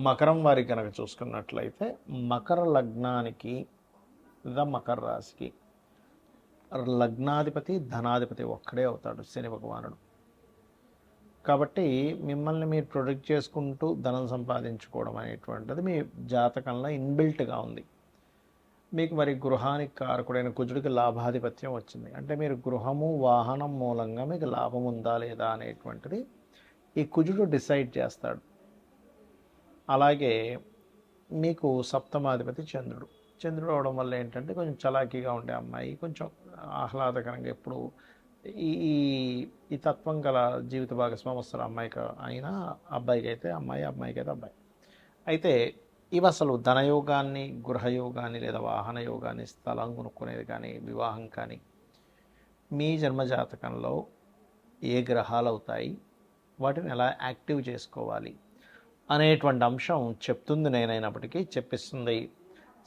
మకరం వారి కనుక చూసుకున్నట్లయితే మకర లగ్నానికి లేదా మకర రాశికి లగ్నాధిపతి ధనాధిపతి ఒక్కడే అవుతాడు శని భగవానుడు. కాబట్టి మిమ్మల్ని మీరు ప్రొటెక్ట్ చేసుకుంటూ ధనం సంపాదించుకోవడం అనేటువంటిది మీ జాతకంలో ఇన్బిల్ట్గా ఉంది. మీకు మరి గృహానికి కారకుడైన కుజుడికి లాభాధిపత్యం వచ్చింది. అంటే మీరు గృహము వాహనం మూలంగా మీకు లాభం ఉందా లేదా అనేటువంటిది ఈ కుజుడు డిసైడ్ చేస్తాడు. అలాగే మీకు సప్తమాధిపతి చంద్రుడు. చంద్రుడు అవడం వల్ల ఏంటంటే కొంచెం చలాకీగా ఉండే అమ్మాయి, కొంచెం ఆహ్లాదకరంగా ఎప్పుడు ఈ ఈ తత్వం గల జీవిత భాగస్వామి వస్తారు. అమ్మాయికి అయినా అబ్బాయికి అయితే అమ్మాయి, అమ్మాయికి అయితే అబ్బాయి. అయితే ఇవి అసలు ధనయోగాన్ని, గృహయోగాన్ని లేదా వాహన యోగాన్ని, స్థలం కొనుక్కునేది కానీ, వివాహం కానీ మీ జన్మజాతకంలో ఏ గ్రహాలు అవుతాయి, వాటిని ఎలా యాక్టివ్ చేసుకోవాలి అనేటువంటి అంశం చెప్తుంది నేనైనప్పటికీ చెప్పిస్తుంది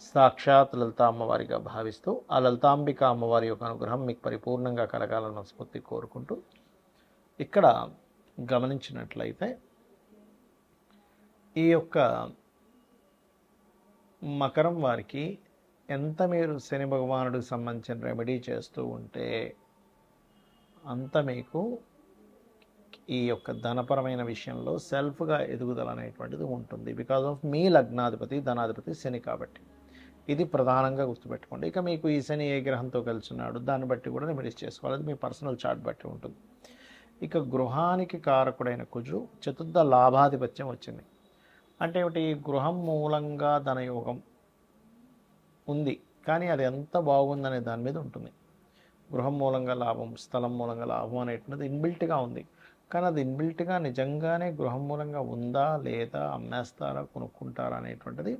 సాక్షాత్ లలితా అమ్మవారిగా భావిస్తూ ఆ లలితాంబిక అమ్మవారి యొక్క అనుగ్రహం మీకు పరిపూర్ణంగా కలగాలని మనస్ఫూర్తి కోరుకుంటూ, ఇక్కడ గమనించినట్లయితే ఈ యొక్క మకరం వారికి ఎంత మీరు శని భగవానుడికి సంబంధించిన రెమెడీ చేస్తూ ఉంటే అంత మీకు ఈ యొక్క ధనపరమైన విషయంలో సెల్ఫ్గా ఎదుగుదల అనేటువంటిది ఉంటుంది. బికాజ్ ఆఫ్ మీ లగ్నాధిపతి ధనాధిపతి శని కాబట్టి ఇది ప్రధానంగా గుర్తుపెట్టుకోండి. ఇక మీకు ఈ శని ఏ గ్రహంతో కలిసినాడు దాన్ని బట్టి కూడా రెమెడీస్ చేసుకోవాలి. అది మీ పర్సనల్ చార్ట్ బట్టి ఉంటుంది. ఇక గృహానికి కారకుడైన కుజుడు చతుర్థ లాభాధిపత్యం వచ్చింది. అంటే ఏమిటి? గృహం మూలంగా ధనయోగం ఉంది, కానీ అది ఎంత బాగుందనే దాని మీద ఉంటుంది. గృహం మూలంగా లాభం, స్థలం మూలంగా లాభం అనేటువంటిది ఇన్బిల్ట్గా ఉంది. కానీ అది ఇన్బిల్ట్గా నిజంగానే గృహం మూలంగా ఉందా లేదా, అమ్మేస్తారా, కొనుక్కుంటారా అనేటువంటిది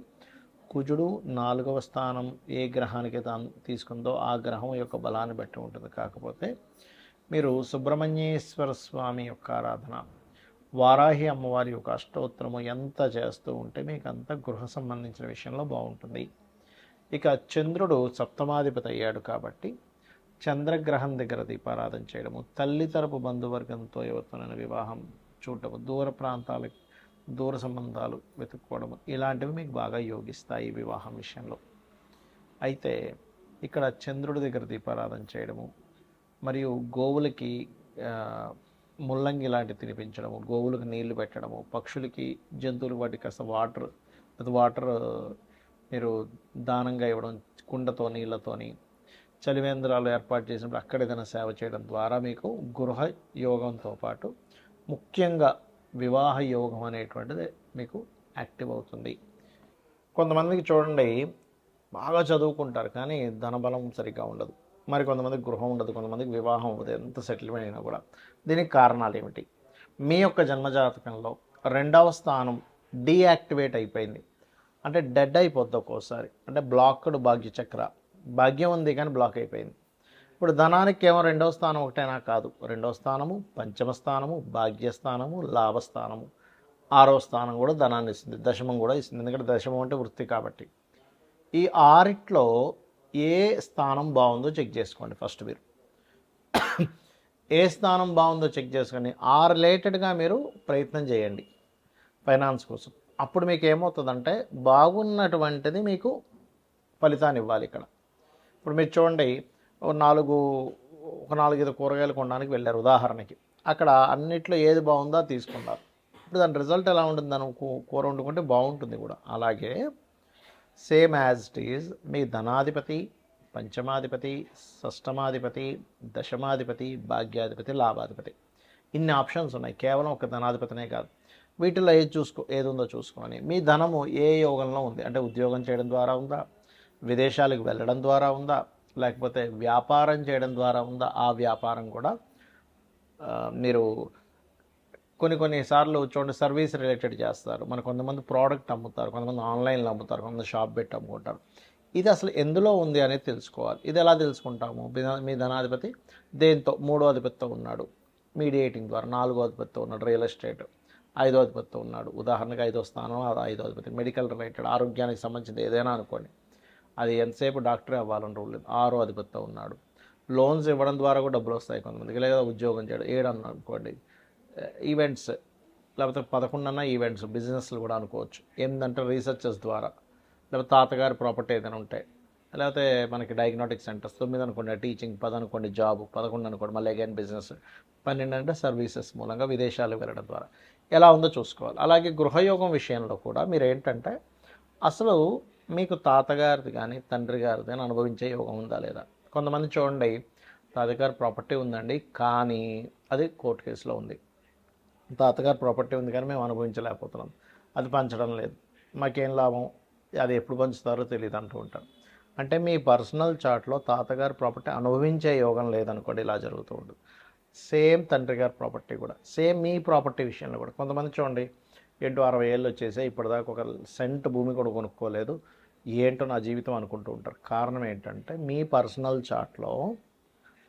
కుజుడు 4వ స్థానం ఏ గ్రహానికి తీసుకుందో ఆ గ్రహం యొక్క బలాన్ని బట్టి ఉంటుంది. కాకపోతే మీరు సుబ్రహ్మణ్యేశ్వర స్వామి యొక్క ఆరాధన, వారాహి అమ్మవారి యొక్క అష్టోత్తరము ఎంత చేస్తూ ఉంటే మీకు అంత గృహ సంబంధించిన విషయంలో బాగుంటుంది. ఇక చంద్రుడు సప్తమాధిపతి అయ్యాడు కాబట్టి చంద్రగ్రహం దగ్గర దీపారాధన చేయడము, తల్లి తరపు బంధువర్గంతో ఎవరితోనైనా వివాహం చూడటము, దూర ప్రాంతాలకు దూర సంబంధాలు వెతుక్కోవడము, ఇలాంటివి మీకు బాగా యోగిస్తాయి వివాహం విషయంలో. అయితే ఇక్కడ చంద్రుడి దగ్గర దీపారాధన చేయడము, మరియు గోవులకి ముల్లంగి లాంటివి తినిపించడము, గోవులకు నీళ్లు పెట్టడము, పక్షులకి జంతువులకు వాటికి కాస్త వాటర్ మీరు దానంగా ఇవ్వడం, కుండతో నీళ్ళతోని చలివేంద్రాలు ఏర్పాటు చేసినప్పుడు అక్కడ ఏదైనా సేవ చేయడం ద్వారా మీకు గృహ యోగంతో పాటు ముఖ్యంగా వివాహ యోగం అనేటువంటిది మీకు యాక్టివ్ అవుతుంది. కొంతమందికి చూడండి బాగా చదువుకుంటారు కానీ ధనబలం సరిగ్గా ఉండదు, మరి కొంతమందికి గృహం ఉండదు, కొంతమందికి వివాహం అవ్వదు, ఎంత సెటిల్మెంట్ అయినా కూడా. దీనికి కారణాలు ఏమిటి? మీ యొక్క జన్మజాతకంలో 2వ స్థానం డీయాక్టివేట్ అయిపోయింది, అంటే డెడ్ అయిపోద్ది ఒక్కోసారి. అంటే బ్లాక్డ్ భాగ్యచక్ర, భాగ్యం ఉంది కానీ బ్లాక్ అయిపోయింది. ఇప్పుడు ధనానికి ఏమో 2వ స్థానం ఒకటైనా కాదు, 2వ స్థానము, పంచమ స్థానము, భాగ్యస్థానము, లాభస్థానము, 6వ స్థానం కూడా ధనాన్ని ఇస్తుంది, దశమం కూడా ఇస్తుంది. ఎందుకంటే దశమం అంటే వృత్తి కాబట్టి. ఈ 6లో ఏ స్థానం బాగుందో చెక్ చేసుకోండి. ఫస్ట్ మీరు ఏ స్థానం బాగుందో చెక్ చేసుకొని ఆ రిలేటెడ్గా మీరు ప్రయత్నం చేయండి ఫైనాన్స్ కోసం. అప్పుడు మీకు ఏమవుతుందంటే బాగున్నటువంటిది మీకు ఫలితాన్ని ఇవ్వాలి. ఇక్కడ ఇప్పుడు మీరు చూడండి, ఒక 4-5 కూరగాయలు కొనడానికి వెళ్ళారు ఉదాహరణకి. అక్కడ అన్నిట్లో ఏది బాగుందో తీసుకున్నారు. ఇప్పుడు దాని రిజల్ట్ ఎలా ఉంటుంది? దాని కూర వండుకుంటే బాగుంటుంది కూడా. అలాగే సేమ్ యాజ్ ఇట్ ఈజ్ మీ ధనాధిపతి, పంచమాధిపతి, షష్టమాధిపతి, దశమాధిపతి, భాగ్యాధిపతి, లాభాధిపతి, ఇన్ని ఆప్షన్స్ ఉన్నాయి. కేవలం ఒక ధనాధిపతినే కాదు. వీటిలో ఏది ఉందో చూసుకొని మీ ధనము ఏ యోగంలో ఉంది, అంటే ఉద్యోగం చేయడం ద్వారా ఉందా, విదేశాలకు వెళ్ళడం ద్వారా ఉందా, లేకపోతే వ్యాపారం చేయడం ద్వారా ఉందా, ఆ వ్యాపారం కూడా మీరు కొన్నిసార్లు చూడండి సర్వీస్ రిలేటెడ్ చేస్తారు. మన కొంతమంది ప్రోడక్ట్ అమ్ముతారు, కొంతమంది ఆన్లైన్లో అమ్ముతారు, కొంతమంది షాప్ పెట్టి అమ్ముకుంటారు. ఇది అసలు ఎందులో ఉంది అనేది తెలుసుకోవాలి. ఇది ఎలా తెలుసుకుంటాము? మీ ధనాధిపతి దేంతో 3వ అధిపతితో ఉన్నాడు, మీడియేటింగ్ ద్వారా 4వ అధిపతితో ఉన్నాడు, రియల్ ఎస్టేట్ 5వ అధిపతితో ఉన్నాడు. ఉదాహరణకు 5వ స్థానం 5వ అధిపతి, మెడికల్ రిలేటెడ్ ఆరోగ్యానికి సంబంధించింది ఏదైనా అనుకోండి, అది ఎంతసేపు డాక్టరే అవ్వాలని రూల్ లేదు, 6వ అధిపతితో ఉన్నాడు. లోన్స్ ఇవ్వడం ద్వారా కూడా డబ్బులు వస్తాయి కొంతమందికి, లేదా ఉద్యోగం చేయడం 7 అనుకోండి, ఈవెంట్స్ లేకపోతే 11 ఈవెంట్స్, బిజినెస్లు కూడా అనుకోవచ్చు. ఏంటంటే రీసెర్చెస్ ద్వారా, లేకపోతే తాతగారి ప్రాపర్టీ ఏదైనా ఉంటే, లేకపోతే మనకి డయాగ్నోటిక్ సెంటర్స్, 9 అనుకోండి టీచింగ్, 10 అనుకోండి జాబ్, 11 అనుకోండి మళ్ళీ అగైన్ బిజినెస్, 12 అంటే సర్వీసెస్ మూలంగా విదేశాలు వెళ్ళడం ద్వారా ఎలా ఉందో చూసుకోవాలి. అలాగే గృహయోగం విషయంలో కూడా మీరు ఏంటంటే అసలు మీకు తాతగారిది కానీ తండ్రి గారిది కానీ అనుభవించే యోగం ఉందా లేదా. కొంతమంది చూడండి, తాతగారి ప్రాపర్టీ ఉందండి కానీ అది కోర్టు కేసులో ఉంది, తాతగారు ప్రాపర్టీ ఉంది కానీ మేము అనుభవించలేకపోతున్నాం, అది పంచడం లేదు, మాకేం లాభం, అది ఎప్పుడు పంచుతారో తెలియదు అంటూ ఉంటారు. అంటే మీ పర్సనల్ చార్ట్లో తాతగారు ప్రాపర్టీ అనుభవించే యోగం లేదనుకోండి, ఇలా జరుగుతూ ఉంటుంది. సేమ్ తండ్రి గారి ప్రాపర్టీ కూడా, సేమ్ మీ ప్రాపర్టీ విషయంలో కూడా కొంతమంది చూడండి, 60 ఏళ్ళు వచ్చేసాయి, ఇప్పటిదాకా ఒక సెంట్ భూమి కూడా కొనుక్కోలేదు, ఏంటో నా జీవితం అనుకుంటూ ఉంటారు. కారణం ఏంటంటే మీ పర్సనల్ చార్ట్లో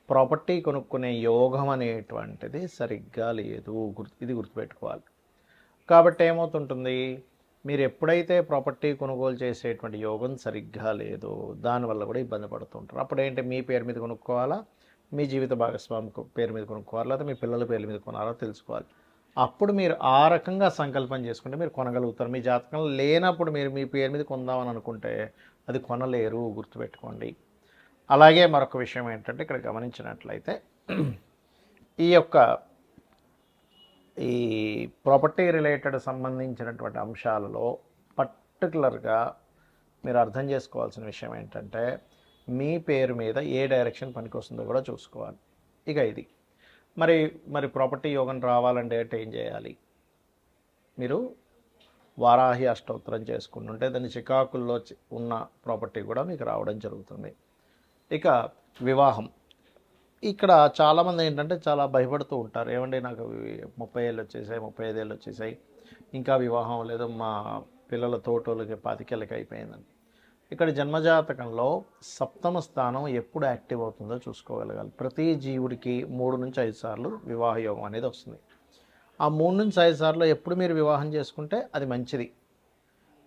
ప్రాపర్టీ కొనుక్కునే యోగం అనేటువంటిది సరిగ్గా లేదు, ఇది గుర్తుపెట్టుకోవాలి. కాబట్టి ఏమవుతుంటుంది, మీరు ఎప్పుడైతే ప్రాపర్టీ కొనుగోలు చేసేటువంటి యోగం సరిగ్గా లేదు, దానివల్ల కూడా ఇబ్బంది పడుతుంటారు. అప్పుడు ఏంటి, మీ పేరు మీద కొనుక్కోవాలా, మీ జీవిత భాగస్వామి పేరు మీద కొనుక్కోవాలా, లేదా మీ పిల్లల పేరు మీద కొనాలో తెలుసుకోవాలి. అప్పుడు మీరు ఆ రకంగా సంకల్పం చేసుకుంటే మీరు కొనగలుగుతారు. మీ జాతకంలో లేనప్పుడు మీరు మీ పేరు మీద కొందామని అనుకుంటే అది కొనలేరు, గుర్తుపెట్టుకోండి. అలాగే మరొక విషయం ఏంటంటే ఇక్కడ గమనించినట్లయితే ఈ ప్రాపర్టీ రిలేటెడ్ సంబంధించినటువంటి అంశాలలో పర్టికులర్గా మీరు అర్థం చేసుకోవాల్సిన విషయం ఏంటంటే మీ పేరు మీద ఏ డైరెక్షన్ పనికొస్తుందో కూడా చూసుకోవాలి. ఇక ఇది మరి ప్రాపర్టీ యోగం రావాలంటే అంటే ఏం చేయాలి, మీరు వారాహి అష్టోత్తరం చేసుకుంటుంటే దాని చికాకుల్లో ఉన్న ప్రాపర్టీ కూడా మీకు రావడం జరుగుతుంది. ఇక వివాహం, ఇక్కడ చాలామంది ఏంటంటే చాలా భయపడుతూ ఉంటారు, ఏమండి నాకు 30 ఏళ్ళు వచ్చేసాయి, 35 ఏళ్ళు వచ్చేసాయి, ఇంకా వివాహం లేదు, మా పిల్లల తోటోళ్ళకి 25 ఏళ్ళకి అయిపోయిందని. ఇక్కడ జన్మజాతకంలో సప్తమ స్థానం ఎప్పుడు యాక్టివ్ అవుతుందో చూసుకోగలగాలి. ప్రతి జీవుడికి 3 నుంచి 5 సార్లు వివాహ యోగం అనేది వస్తుంది. ఆ 3 నుంచి 5 సార్లు ఎప్పుడు మీరు వివాహం చేసుకుంటే అది మంచిది.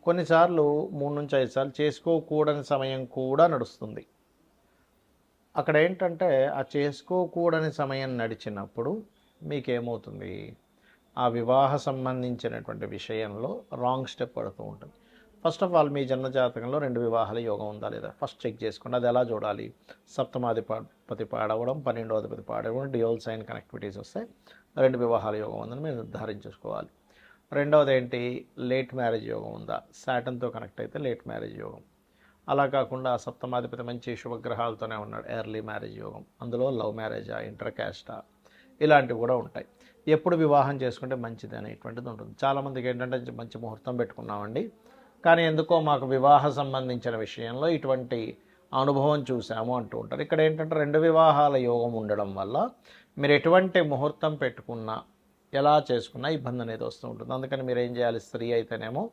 కొన్నిసార్లు 3 నుంచి 5 సార్లు చేసుకోకూడని సమయం కూడా నడుస్తుంది. అక్కడ ఏంటంటే ఆ చేసుకోకూడని సమయం నడిచినప్పుడు మీకేమవుతుంది, ఆ వివాహ సంబంధించినటువంటి విషయంలో రాంగ్ స్టెప్ పడుతూ ఉంటుంది. ఫస్ట్ ఆఫ్ ఆల్ మీ జన్మజాతకంలో 2 వివాహాల యోగం ఉందా లేదా ఫస్ట్ చెక్ చేసుకోండి. అది ఎలా చూడాలి, సప్తమాధిపతి పాడవడం, 12వ అధిపతి పాడవడం, డ్యూయల్ సైన్ కనెక్టివిటీస్ వస్తే 2 వివాహాల యోగం ఉందని మీరు నిర్ధారించుకోవాలి. రెండవది ఏంటి, లేట్ మ్యారేజ్ యోగం ఉందా, శాటన్తో కనెక్ట్ అయితే లేట్ మ్యారేజ్ యోగం. అలా కాకుండా సప్తమాధిపతి మంచి శుభగ్రహాలతోనే ఉన్నాడు, ఎర్లీ మ్యారేజ్ యోగం, అందులో లవ్ మ్యారేజా, ఇంటర్ క్యాస్టా, ఇలాంటివి కూడా ఉంటాయి. ఎప్పుడు వివాహం చేసుకుంటే మంచిది అనేటువంటిది ఉంటుంది. చాలామందికి ఏంటంటే మంచి ముహూర్తం పెట్టుకున్నామండి, కానీ ఎందుకో మాకు వివాహ సంబంధించిన విషయంలో ఇటువంటి అనుభవం చూసాము అంటూ ఉంటారు. ఇక్కడ ఏంటంటే 2 వివాహాల యోగం ఉండడం వల్ల మీరు ఎటువంటి ముహూర్తం పెట్టుకున్నా, ఎలా చేసుకున్నా ఇబ్బంది అనేది వస్తూ ఉంటుంది. అందుకని మీరు ఏం చేయాలి, స్త్రీ అయితేనేమో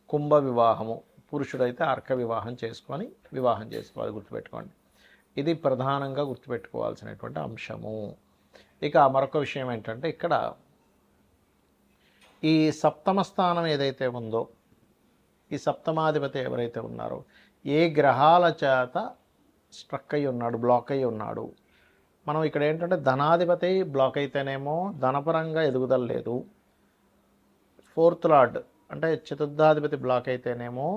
కుంభ వివాహము, పురుషుడైతే అర్క వివాహం చేసుకొని వివాహం చేసుకోవాలి, గుర్తుపెట్టుకోండి. ఇది ప్రధానంగా గుర్తుపెట్టుకోవాల్సినటువంటి అంశము. ఇక మరొక విషయం ఏంటంటే ఇక్కడ ఈ సప్తమ స్థానం ఏదైతే ఉందో, ఈ సప్తమాధిపతి ఎవరైతే ఉన్నారో ఏ గ్రహాల చేత స్ట్రక్ అయి ఉన్నాడు, బ్లాక్ అయి ఉన్నాడు. మనం ఇక్కడ ఏంటంటే ధనాధిపతి బ్లాక్ అయితేనేమో ధనపరంగా ఎదుగుదల లేదు, 4th లార్డ్ అంటే చతుర్థాధిపతి బ్లాక్ అయితేనేమో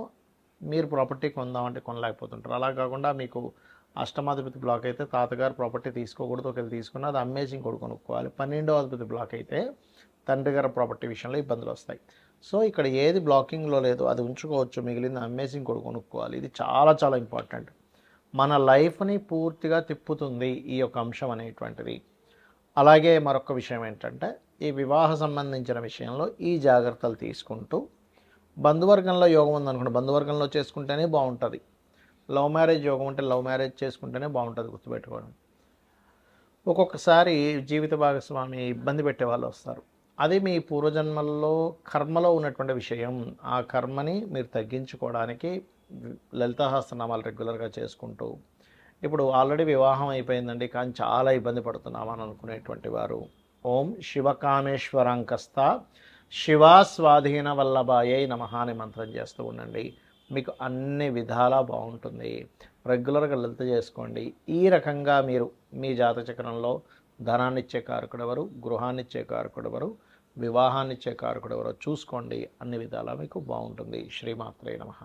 మీరు ప్రాపర్టీ కొందామంటే కొనలేకపోతుంటారు. అలా కాకుండా మీకు అష్టమాధిపతి బ్లాక్ అయితే తాతగారు ప్రాపర్టీ తీసుకోకూడదు, ఒకవేళ తీసుకున్న అది అమ్మేసి ఇంకోటి కొనుక్కోవాలి. 12వ అధిపతి బ్లాక్ అయితే తండ్రి గారి ప్రాపర్టీ విషయంలో ఇబ్బందులు వస్తాయి. సో ఇక్కడ ఏది బ్లాకింగ్లో లేదో అది ఉంచుకోవచ్చు, మిగిలింది అమ్మేసి ఇంకోటి కొనుక్కోవాలి. ఇది చాలా చాలా ఇంపార్టెంట్, మన లైఫ్ని పూర్తిగా తిప్పుతుంది ఈ యొక్క అంశం అనేటువంటిది. అలాగే మరొక విషయం ఏంటంటే ఈ వివాహ సంబంధించిన విషయంలో ఈ జాగ్రత్తలు తీసుకుంటూ, బంధువర్గంలో యోగం ఉందనుకోండి, బంధువర్గంలో చేసుకుంటేనే బాగుంటుంది. లవ్ మ్యారేజ్ యోగం ఉంటే లవ్ మ్యారేజ్ చేసుకుంటేనే బాగుంటుంది, గుర్తుపెట్టుకోవడం. ఒక్కొక్కసారి జీవిత భాగస్వామి ఇబ్బంది పెట్టే వాళ్ళు వస్తారు, అది మీ పూర్వజన్మల్లో కర్మలో ఉన్నటువంటి విషయం. ఆ కర్మని మీరు తగ్గించుకోవడానికి లలితాసహస్రనామాలు రెగ్యులర్గా చేసుకుంటూ, ఇప్పుడు ఆల్రెడీ వివాహం అయిపోయిందండి కానీ చాలా ఇబ్బంది పడుతున్నామని అనుకునేటువంటి వారు ఓం శివకామేశ్వరాంకస్త శివా స్వాధీన వల్లభాయై నమః అనే మంత్రం చేస్తూ ఉండండి, మీకు అన్ని విధాలా బాగుంటుంది. రెగ్యులర్గా లలిత చేసుకోండి. ఈ రకంగా మీరు మీ జాతచక్రంలో ధనాన్నిచ్చే కారకుడెవరు, గృహాన్నిచ్చే కారకుడెవరు, వివాహాన్ని ఇచ్చే కారకుడు ఎవరో చూసుకోండి. అన్ని విధాలా మీకు బాగుంటుంది. శ్రీమాత్రే నమః.